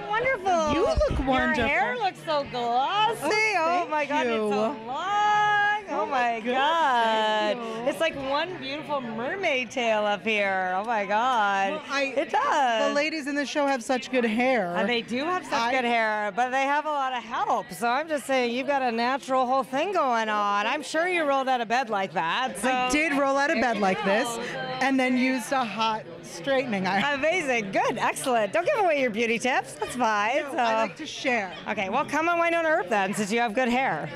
Wonderful. You look wonderful. Your hair looks so glossy. Oh my God, it's so long. Oh my God. It's like one beautiful mermaid tail up here. Oh my God. Well, it does. The ladies in the show have such good hair. And they do have such good hair, but they have a lot of help. So I'm just saying, you've got a natural whole thing going on. I'm sure you rolled out of bed like that. So. I did roll out of bed like this and then used a hot straightening iron. Amazing. Good. Excellent. Don't give away your beauty tips. That's fine. No, I like to share. Okay, well, come on Wynonna Earp then, since you have good hair.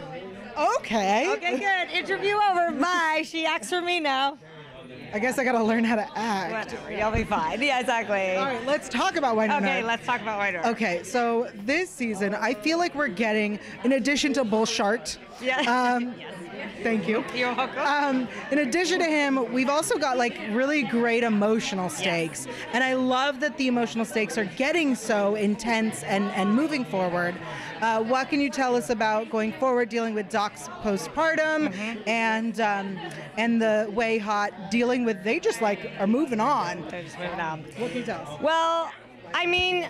Okay. Okay, good. Interview over. Bye. She acts for me now. I guess I gotta learn how to act. Whatever. You'll be fine. Yeah, exactly. All right, let's talk about Wynonna. Okay, let's talk about Wynonna. Okay, so this season, I feel like we're getting, in addition to Bullshart, yes. Thank you. You're welcome. In addition to him, we've also got like really great emotional stakes. Yes. And I love that the emotional stakes are getting so intense and moving forward. What can you tell us about going forward, dealing with Doc's postpartum and the way Hot dealing with, they just like are moving on. They're just moving on. What can you tell us? Well, I mean,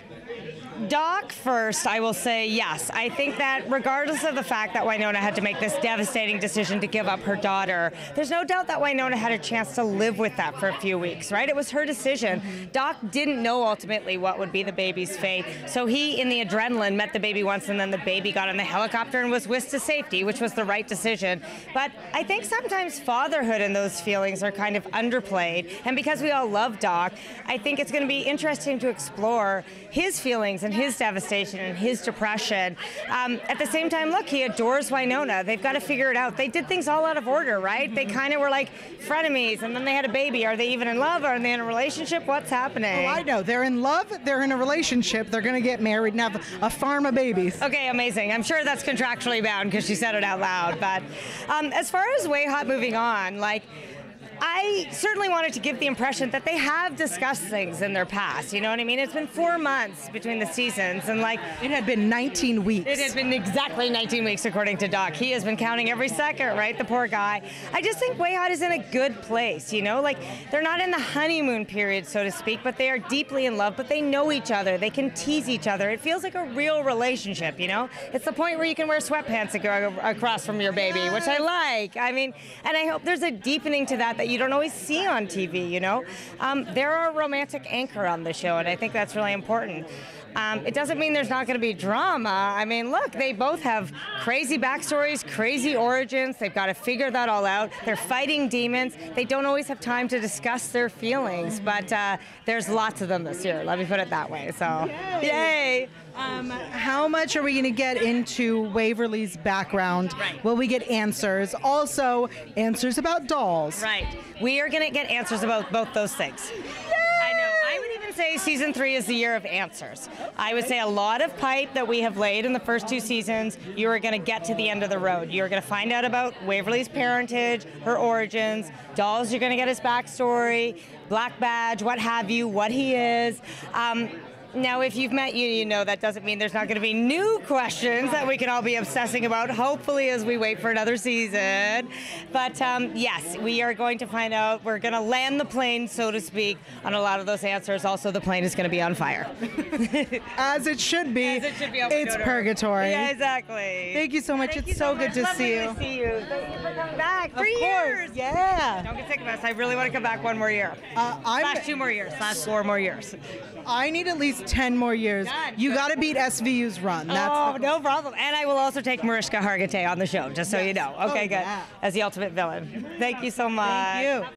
Doc first, I will say yes. I think that regardless of the fact that Wynonna had to make this devastating decision to give up her daughter, there's no doubt that Wynonna had a chance to live with that for a few weeks, right? It was her decision. Doc didn't know ultimately what would be the baby's fate, so he, in the adrenaline, met the baby once, and then the baby got in the helicopter and was whisked to safety, which was the right decision. But I think sometimes fatherhood and those feelings are kind of underplayed, and because we all love Doc, I think it's going to be interesting to explore his feelings and his devastation and his depression. At the same time, look, he adores Wynonna. They've got to figure it out. They did things all out of order, right? They kind of were like frenemies, and then they had a baby. Are they even in love? Are they in a relationship? What's happening? Oh, I know. They're in love. They're in a relationship. They're going to get married and have a farm of babies. Okay, amazing. I'm sure that's contractually bound because she said it out loud. But as far as Way Hot moving on, like, I certainly wanted to give the impression that they have discussed things in their past. You know what I mean? It's been 4 months between the seasons, and like it had been 19 weeks. It has been exactly 19 weeks, according to Doc. He has been counting every second, right? The poor guy. I just think Way Hot is in a good place. You know, like they're not in the honeymoon period, so to speak, but they are deeply in love. But they know each other. They can tease each other. It feels like a real relationship. You know, it's the point where you can wear sweatpants across from your baby, which I like. I mean, and I hope there's a deepening to that you don't always see on TV, you know? They're a romantic anchor on the show, and I think that's really important. It doesn't mean there's not going to be drama. I mean, look, they both have crazy backstories, crazy origins. They've got to figure that all out. They're fighting demons. They don't always have time to discuss their feelings, but there's lots of them this year. Let me put it that way. So, yay! How much are we going to get into Waverly's background? Right. Will we get answers? Also, answers about dolls. Right. We are going to get answers about both those things. I know. I would even say season 3 is the year of answers. I would say a lot of pipe that we have laid in the first 2 seasons, you are going to get to the end of the road. You're going to find out about Waverly's parentage, her origins, dolls, you're going to get his backstory, Black Badge, what have you, what he is. Now, if you've met you know that doesn't mean there's not going to be new questions that we can all be obsessing about, hopefully, as we wait for another season. But yes, we are going to find out. We're going to land the plane, so to speak, on a lot of those answers. Also, the plane is going to be on fire. As it should be. As it should be. It's purgatory. Yeah, exactly. Thank you so much. It's so good to see you. Lovely to see you. Thank you for coming back. 3 Of years. course. Yeah. Don't get sick of us. I really want to come back 1 more year. Last 2 more years. Last 4 more years. I need at least 10 more years. You got to beat SVU's run. That's no problem. And I will also take Mariska Hargitay on the show, just so you know. Okay, good. Yeah. As the ultimate villain. Thank you so much. Thank you.